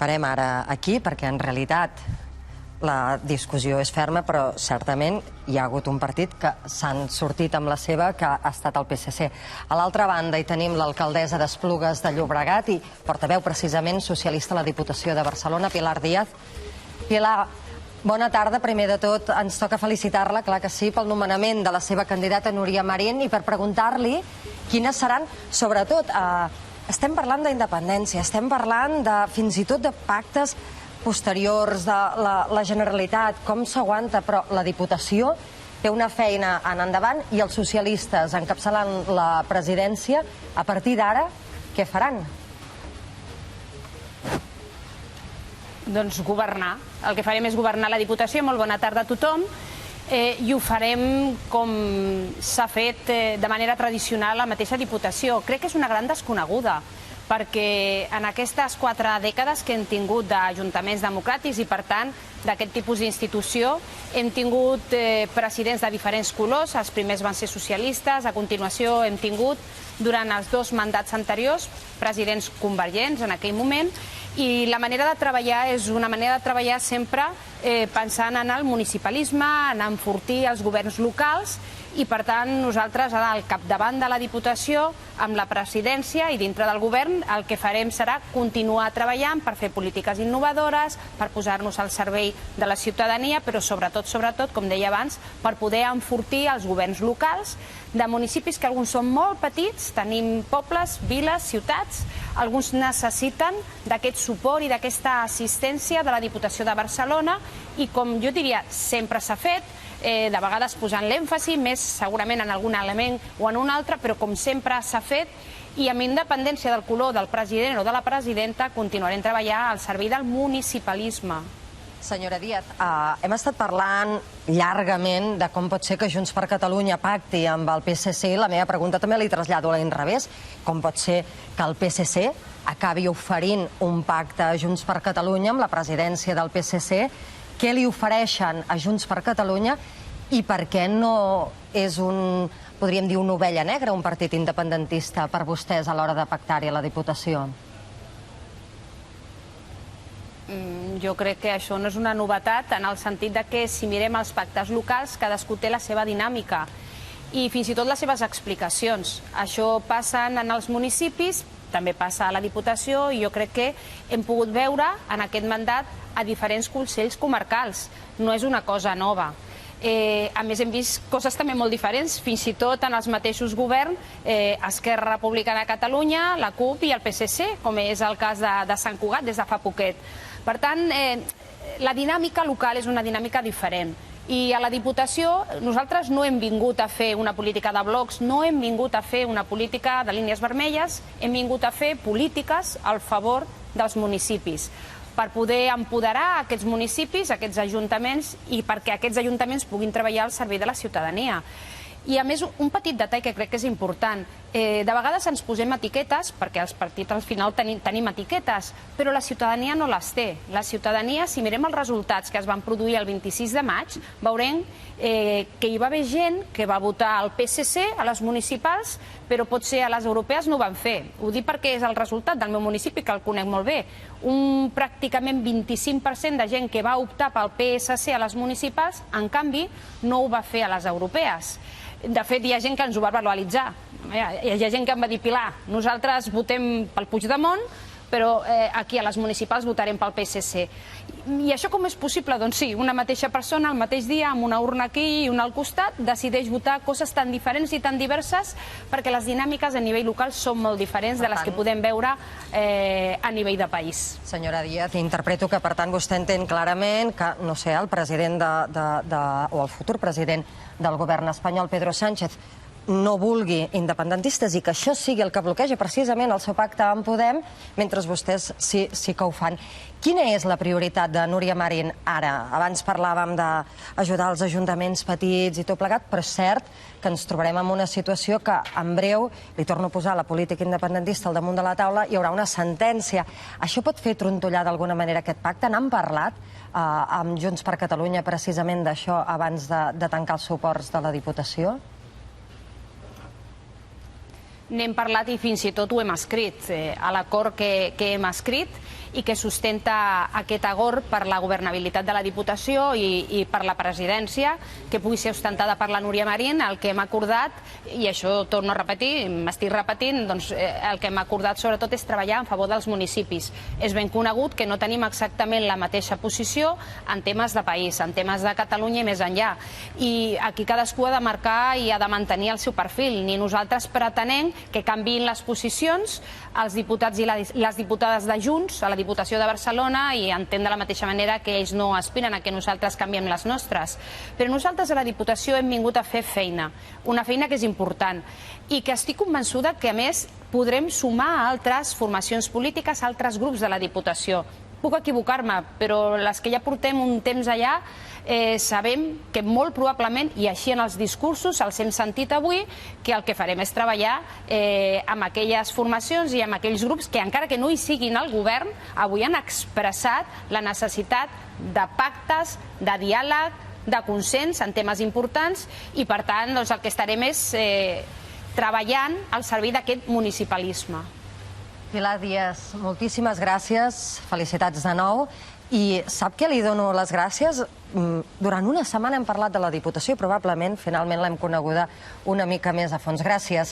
parem ara aquí, perquè en realitat la discussió és ferma, però certament hi ha hagut un partit que s'han sortit amb la seva, que ha estat el PSC. A l'altra banda hi tenim l'alcaldessa d'Esplugues de Llobregat i portaveu precisament socialista a la Diputació de Barcelona, Pilar Díaz. Pilar, bona tarda. Primer de tot, ens toca felicitar-la, clar que sí, pel nomenament de la seva candidata Núria Marín i per preguntar-li quines seran, sobretot, estem parlant d'independència, estem parlant fins i tot de pactes posteriors de la Generalitat, com s'aguanta, però la Diputació té una feina en endavant i els socialistes encapçalant la presidència, a partir d'ara, què faran? Doncs governar. El que farem és governar la Diputació. Molt bona tarda a tothom. I ho farem com s'ha fet de manera tradicional a la mateixa Diputació. Crec que és una gran desconeguda, perquè en aquestes 4 dècades que hem tingut d'ajuntaments democràtics i, per tant, d'aquest tipus d'institució, hem tingut presidents de diferents colors. Els primers van ser socialistes, a continuació hem tingut, durant els 2 mandats anteriors, presidents convergents en aquell moment, i la manera de treballar és una manera de treballar sempre pensant en el municipalisme, en enfortir els governs locals, i per tant nosaltres al capdavant de la Diputació, amb la presidència i dintre del govern, el que farem serà continuar treballant per fer polítiques innovadores, per posar-nos al servei de la ciutadania, però sobretot, com deia abans, per poder enfortir els governs locals de municipis que alguns són molt petits, tenim pobles, viles, ciutats, alguns necessiten d'aquest suport i d'aquesta assistència de la Diputació de Barcelona i, com jo diria, sempre s'ha fet, de vegades posant l'èmfasi, més segurament en algun element o en un altre, però com sempre s'ha fet, i amb independència del color del president o de la presidenta, continuarem treballant al servei del municipalisme. Senyora Díaz, hem estat parlant llargament de com pot ser que Junts per Catalunya pacti amb el PSC. La meva pregunta també li trasllado a l'inrevés. Com pot ser que el PSC acabi oferint un pacte a Junts per Catalunya amb la presidència del PSC? Què li ofereixen a Junts per Catalunya i per què no és podríem dir, una ovella negra, un partit independentista per vostès a l'hora de pactar-hi a la Diputació? Jo crec que això no és una novetat, en el sentit de que si mirem els pactes locals, cadascú té la seva dinàmica i fins i tot les seves explicacions. Això passa en els municipis, també passa a la Diputació, i jo crec que hem pogut veure en aquest mandat a diferents consells comarcals. No és una cosa nova. A més, hem vist coses també molt diferents, fins i tot en els mateixos governs, Esquerra Republicana de Catalunya, la CUP i el PSC, com és el cas de Sant Cugat des de fa poquet. Per tant, la dinàmica local és una dinàmica diferent. I a la Diputació nosaltres no hem vingut a fer una política de blocs, no hem vingut a fer una política de línies vermelles, hem vingut a fer polítiques al favor dels municipis, per poder empoderar aquests municipis, aquests ajuntaments, i perquè aquests ajuntaments puguin treballar al servei de la ciutadania. I, a més, un petit detall que crec que és important. De vegades ens posem etiquetes, perquè els partits al final tenim etiquetes, però la ciutadania no les té. La ciutadania, si mirem els resultats que es van produir el 26 de maig, veurem que hi va haver gent que va votar el PSC a les municipals, però potser a les europees no ho van fer. Ho dic perquè és el resultat del meu municipi, que el conec molt bé. Un pràcticament 25% de gent que va optar pel PSC a les municipals, en canvi, no ho va fer a les europees. De fet, hi ha gent que ens ho va verbalitzar. Hi ha gent que em va dir: Pilar, nosaltres votem pel Puigdemont, però aquí a les municipals votarem pel PSC. I això com és possible? Doncs sí, una mateixa persona el mateix dia, amb una urna aquí i una al costat, decideix votar coses tan diferents i tan diverses, perquè les dinàmiques a nivell local són molt diferents de les que podem veure a nivell de país. Senyora Díaz, interpreto que, per tant, vostè entén clarament que, no sé, el president o el futur president del govern espanyol, Pedro Sánchez, no vulgui independentistes i que això sigui el que bloqueja precisament el seu pacte amb Podem, mentre vostès sí que ho fan. Quina és la prioritat de Núria Marín ara? Abans parlàvem d'ajudar els ajuntaments petits i tot plegat, però és cert que ens trobarem en una situació que en breu, li torno a posar la política independentista al damunt de la taula, hi haurà una sentència. Això pot fer trontollar d'alguna manera aquest pacte? N'han parlat amb Junts per Catalunya precisament d'això abans de tancar els suports de la Diputació? N'hem parlat i fins i tot ho hem escrit, a l'acord que hem escrit, i que sustenta aquest acord per la governabilitat de la Diputació i per la presidència, que pugui ser ostentada per la Núria Marín. El que hem acordat, i això torno a repetir, m'estic repetint, doncs el que hem acordat sobretot és treballar en favor dels municipis. És ben conegut que no tenim exactament la mateixa posició en temes de país, en temes de Catalunya i més enllà. I aquí cadascú ha de marcar i ha de mantenir el seu perfil. Ni nosaltres pretenem que canviïn les posicions els diputats i les diputades de Junts a la Diputació de Barcelona, i entenc de la mateixa manera que ells no aspiren a que nosaltres canviem les nostres. Però nosaltres a la Diputació hem vingut a fer feina, una feina que és important i que estic convençuda que, a més, podrem sumar a altres formacions polítiques, a altres grups de la Diputació. Puc equivocar-me, però les que ja portem un temps allà sabem que molt probablement, i així en els discursos els hem sentit avui, que el que farem és treballar amb aquelles formacions i amb aquells grups que, encara que no hi siguin al govern, avui han expressat la necessitat de pactes, de diàleg, de consens en temes importants, i per tant el que estarem és treballant al servei d'aquest municipalisme. Pilar Díaz, moltíssimes gràcies, felicitats de nou. I sap què li dono les gràcies? Durant una setmana hem parlat de la Diputació i probablement finalment l'hem coneguda una mica més a fons. Gràcies.